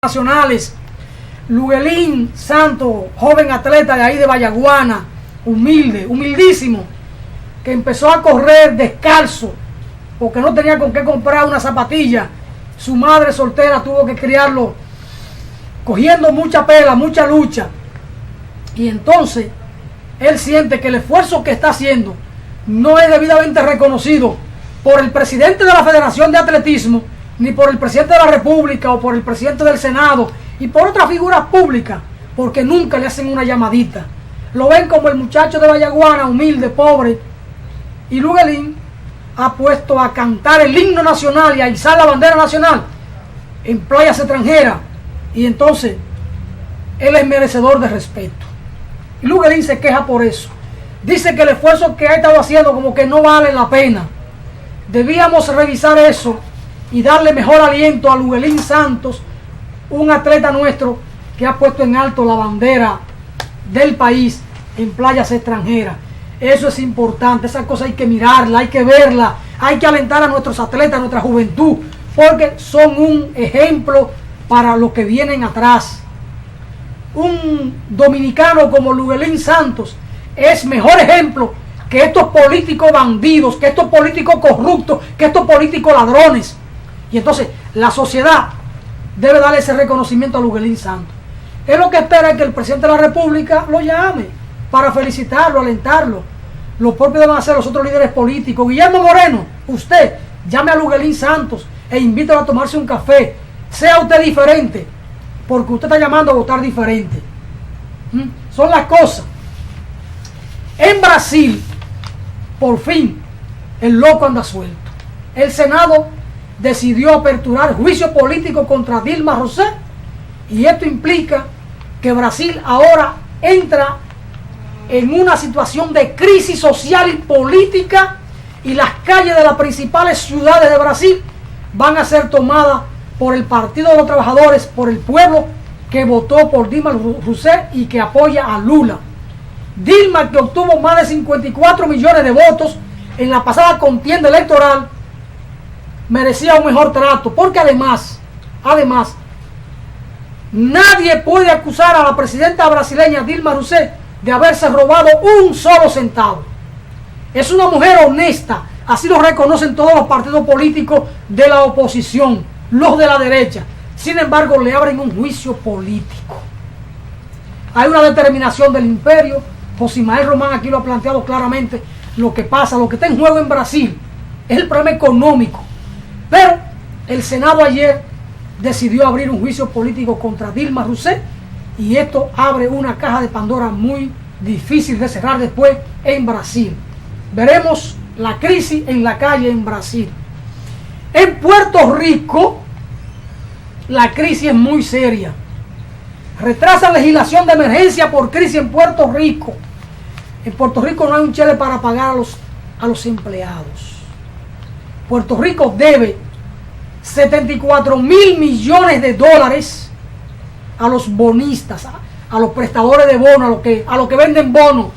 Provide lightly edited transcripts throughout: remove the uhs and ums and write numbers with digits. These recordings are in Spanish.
nacionales. Luguelín Santos, joven atleta de ahí de Vallaguana, humilde, humildísimo, que empezó a correr descalzo porque no tenía con qué comprar una zapatilla. Su madre soltera tuvo que criarlo cogiendo mucha pela, mucha lucha, y entonces él siente que el esfuerzo que está haciendo no es debidamente reconocido por el presidente de la Federación de Atletismo, ni por el presidente de la República o por el presidente del Senado y por otras figuras públicas, porque nunca le hacen una llamadita. Lo ven como el muchacho de Vallaguana, humilde, pobre, y Luguelín ha puesto a cantar el himno nacional y a izar la bandera nacional en playas extranjeras, y entonces él es merecedor de respeto. Y Luguelín se queja por eso. Dice que el esfuerzo que ha estado haciendo como que no vale la pena. Debíamos revisar eso y darle mejor aliento a Luguelín Santos, un atleta nuestro que ha puesto en alto la bandera del país en playas extranjeras. Eso es importante, esa cosa hay que mirarla, hay que verla, hay que alentar a nuestros atletas, a nuestra juventud, porque son un ejemplo para los que vienen atrás. Un dominicano como Luguelín Santos es mejor ejemplo que estos políticos bandidos, que estos políticos corruptos, que estos políticos ladrones. Y entonces la sociedad debe darle ese reconocimiento a Luguelín Santos. Es lo que espera es que el presidente de la República lo llame para felicitarlo, alentarlo. Lo propio deben hacer los otros líderes políticos. Guillermo Moreno, usted llame a Luguelín Santos e invítalo a tomarse un café. Sea usted diferente, porque usted está llamando a votar diferente. Son las cosas. En Brasil, por fin, el loco anda suelto. El Senado decidió aperturar juicio político contra Dilma Rousseff, y esto implica que Brasil ahora entra en una situación de crisis social y política, y las calles de las principales ciudades de Brasil van a ser tomadas por el Partido de los Trabajadores, por el pueblo que votó por Dilma Rousseff y que apoya a Lula. Dilma, que obtuvo más de 54 millones de votos en la pasada contienda electoral, merecía un mejor trato, porque además, nadie puede acusar a la presidenta brasileña Dilma Rousseff de haberse robado un solo centavo. Es una mujer honesta, así lo reconocen todos los partidos políticos de la oposición, los de la derecha. Sin embargo, le abren un juicio político. Hay una determinación del imperio. José Ismael Román aquí lo ha planteado claramente. Lo que pasa, lo que está en juego en Brasil es el problema económico. Pero el Senado ayer decidió abrir un juicio político contra Dilma Rousseff, y esto abre una caja de Pandora muy difícil de cerrar después en Brasil. Veremos la crisis en la calle en Brasil. En Puerto Rico, la crisis es muy seria. Retrasa legislación de emergencia por crisis en Puerto Rico. En Puerto Rico no hay un chele para pagar a los empleados. Puerto Rico debe 74.000 millones de dólares a los bonistas, a los prestadores de bonos, a los que venden bonos.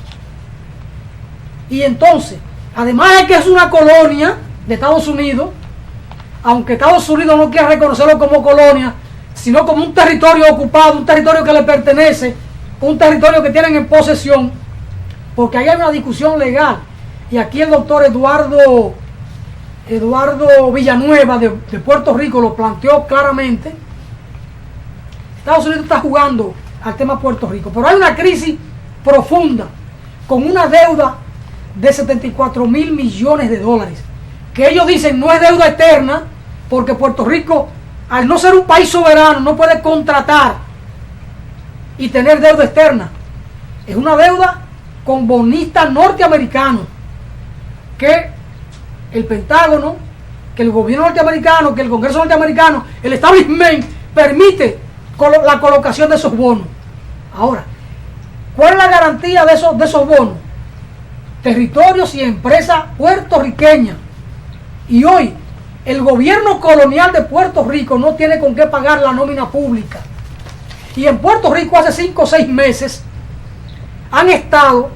Y entonces, además de que es una colonia de Estados Unidos, aunque Estados Unidos no quiera reconocerlo como colonia, sino como un territorio ocupado, un territorio que le pertenece, un territorio que tienen en posesión, porque ahí hay una discusión legal. Y aquí el doctor Eduardo Villanueva de Puerto Rico lo planteó claramente. Estados Unidos está jugando al tema Puerto Rico, pero hay una crisis profunda, con una deuda de 74.000 millones de dólares, que ellos dicen no es deuda eterna, porque Puerto Rico, al no ser un país soberano, no puede contratar y tener deuda externa. Es una deuda con bonistas norteamericanos, que el Pentágono, que el gobierno norteamericano, que el Congreso norteamericano, el establishment permite la colocación de esos bonos. Ahora, ¿cuál es la garantía de esos bonos? Territorios y empresas puertorriqueñas. Y hoy el gobierno colonial de Puerto Rico no tiene con qué pagar la nómina pública. Y en Puerto Rico hace 5 o 6 meses han estado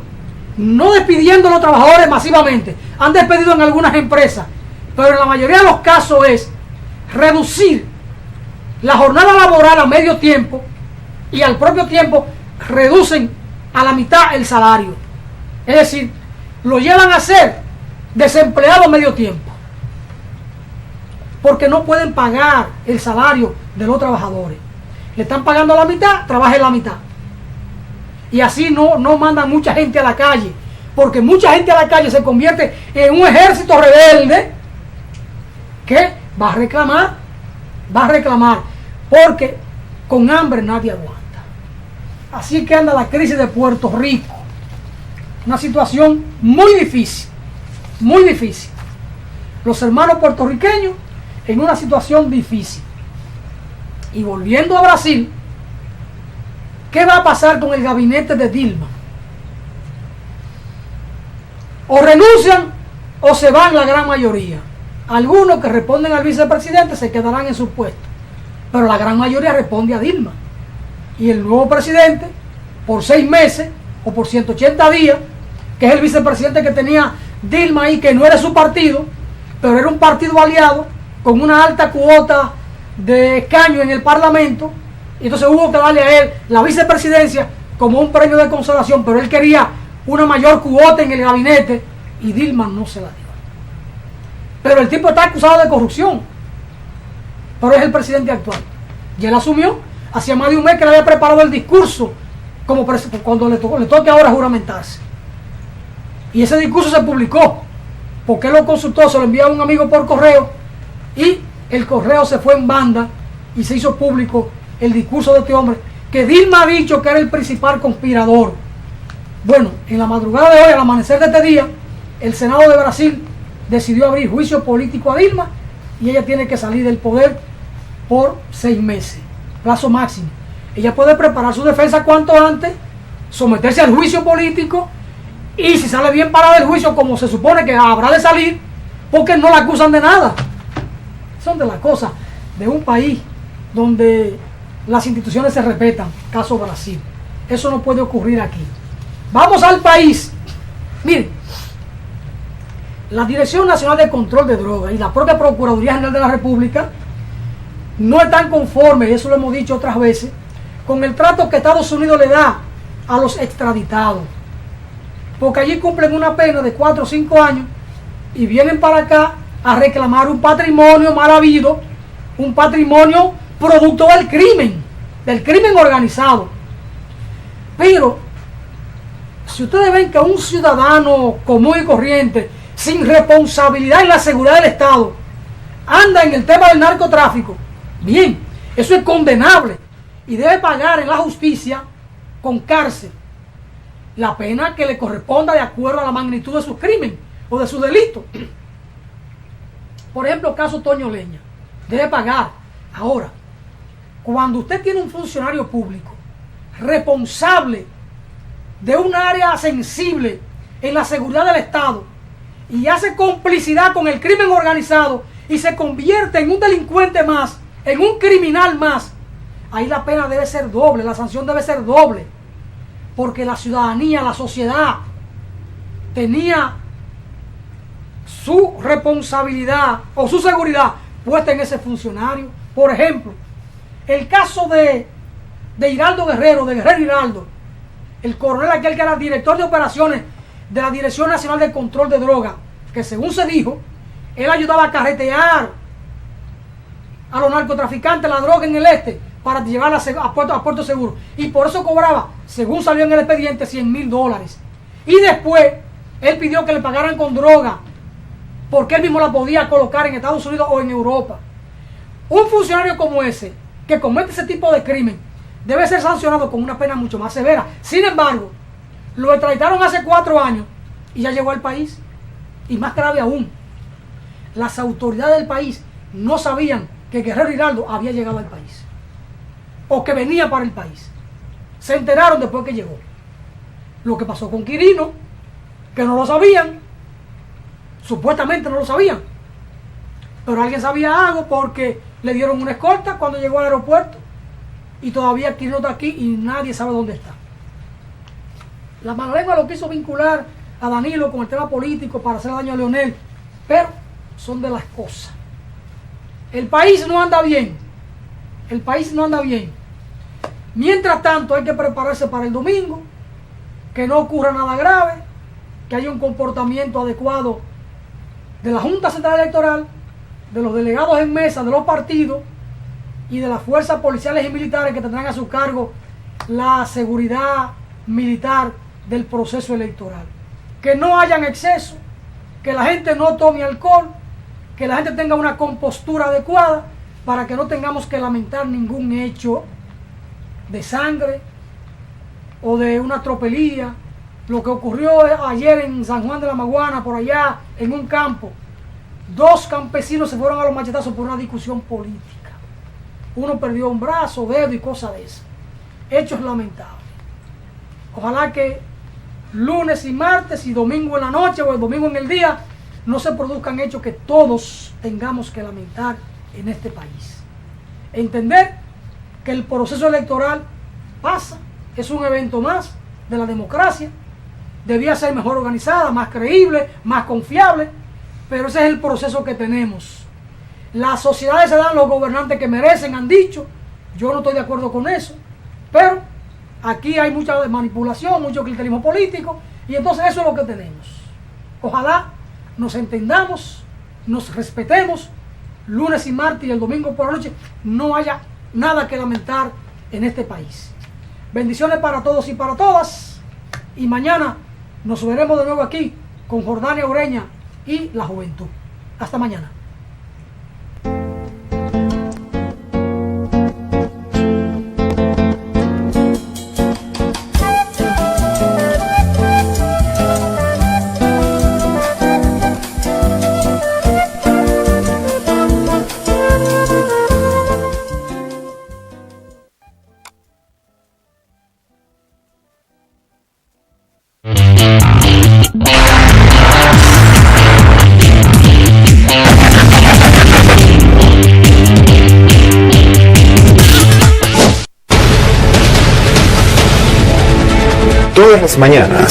no despidiendo a los trabajadores masivamente, han despedido en algunas empresas, pero en la mayoría de los casos es reducir la jornada laboral a medio tiempo y al propio tiempo reducen a la mitad el salario. Es decir, lo llevan a ser desempleado a medio tiempo, porque no pueden pagar el salario de los trabajadores. Le están pagando la mitad, trabajen la mitad. Y así no mandan mucha gente a la calle, porque mucha gente a la calle se convierte en un ejército rebelde que va a reclamar, porque con hambre nadie aguanta. Así que anda la crisis de Puerto Rico, una situación muy difícil, muy difícil. Los hermanos puertorriqueños en una situación difícil. Y volviendo a Brasil, ¿qué va a pasar con el gabinete de Dilma? O renuncian o se van la gran mayoría. Algunos que responden al vicepresidente se quedarán en su puesto, pero la gran mayoría responde a Dilma. Y el nuevo presidente, por 6 meses o por 180 días, que es el vicepresidente que tenía Dilma ahí, que no era su partido, pero era un partido aliado, con una alta cuota de escaño en el Parlamento, y entonces hubo que darle a él la vicepresidencia como un premio de consolación, pero él quería una mayor cuota en el gabinete y Dilma no se la dio. Pero el tipo está acusado de corrupción, pero es el presidente actual. Y él asumió, hacía más de un mes que le había preparado el discurso como cuando le toque ahora juramentarse. Y ese discurso se publicó, porque él lo consultó, se lo envió a un amigo por correo, y el correo se fue en banda y se hizo público el discurso de este hombre, que Dilma ha dicho que era el principal conspirador. Bueno, en la madrugada de hoy, al amanecer de este día, el Senado de Brasil decidió abrir juicio político a Dilma y ella tiene que salir del poder por 6 meses, plazo máximo. Ella puede preparar su defensa cuanto antes, someterse al juicio político, y si sale bien parada del juicio, como se supone que habrá de salir, porque no la acusan de nada. Son de las cosas de un país donde las instituciones se respetan, caso Brasil. Eso no puede ocurrir aquí. Vamos al país. Miren, la Dirección Nacional de Control de Drogas y la propia Procuraduría General de la República no están conformes, y eso lo hemos dicho otras veces, con el trato que Estados Unidos le da a los extraditados. Porque allí cumplen una pena de 4 o 5 años y vienen para acá a reclamar un patrimonio mal habido, un patrimonio producto del crimen organizado. Pero si ustedes ven que un ciudadano común y corriente, sin responsabilidad en la seguridad del Estado, anda en el tema del narcotráfico, bien, eso es condenable y debe pagar en la justicia con cárcel la pena que le corresponda de acuerdo a la magnitud de su crimen o de su delito. Por ejemplo, caso Toño Leña, debe pagar. Ahora, cuando usted tiene un funcionario público responsable de un área sensible en la seguridad del Estado y hace complicidad con el crimen organizado y se convierte en un delincuente más, en un criminal más, ahí la pena debe ser doble, la sanción debe ser doble, porque la ciudadanía, la sociedad tenía su responsabilidad o su seguridad puesta en ese funcionario. Por ejemplo, el caso de Hiraldo Guerrero, de Guerrero Hiraldo, el coronel aquel que era director de operaciones de la Dirección Nacional de Control de Drogas, que según se dijo, él ayudaba a carretear a los narcotraficantes la droga en el este para llevarla a Puerto Seguro, y por eso cobraba, según salió en el expediente, $100,000. Y después él pidió que le pagaran con droga porque él mismo la podía colocar en Estados Unidos o en Europa. Un funcionario como ese, que comete ese tipo de crimen, debe ser sancionado con una pena mucho más severa. Sin embargo, lo extraditaron hace 4 años y ya llegó al país. Y más grave aún, las autoridades del país no sabían que Guerrero Hiraldo había llegado al país o que venía para el país. Se enteraron después que llegó. Lo que pasó con Quirino, que no lo sabían, supuestamente no lo sabían, pero alguien sabía algo porque le dieron una escolta cuando llegó al aeropuerto y todavía Quirino está aquí y nadie sabe dónde está. La mala lengua lo quiso vincular a Danilo con el tema político para hacer daño a Leonel, pero son de las cosas. El país no anda bien. El país no anda bien. Mientras tanto, hay que prepararse para el domingo, que no ocurra nada grave, que haya un comportamiento adecuado de la Junta Central Electoral, de los delegados en mesa, de los partidos y de las fuerzas policiales y militares que tendrán a su cargo la seguridad militar del proceso electoral. Que no hayan exceso, que la gente no tome alcohol, que la gente tenga una compostura adecuada para que no tengamos que lamentar ningún hecho de sangre o de una tropelía. Lo que ocurrió ayer en San Juan de la Maguana, por allá en un campo, 2 campesinos se fueron a los machetazos por una discusión política. Uno perdió un brazo, dedo y cosas de esas. Hechos lamentables. Ojalá que lunes y martes y domingo en la noche o el domingo en el día no se produzcan hechos que todos tengamos que lamentar en este país. Entender que el proceso electoral pasa, es un evento más de la democracia, debía ser mejor organizada, más creíble, más confiable, pero ese es el proceso que tenemos. Las sociedades se dan los gobernantes que merecen, han dicho, yo no estoy de acuerdo con eso, pero aquí hay mucha manipulación, mucho clientelismo político, y entonces eso es lo que tenemos. Ojalá nos entendamos, nos respetemos, lunes y martes y el domingo por la noche no haya nada que lamentar en este país. Bendiciones para todos y para todas, y mañana nos veremos de nuevo aquí con Jordania Ureña y la juventud. Hasta mañana. Todas las mañanas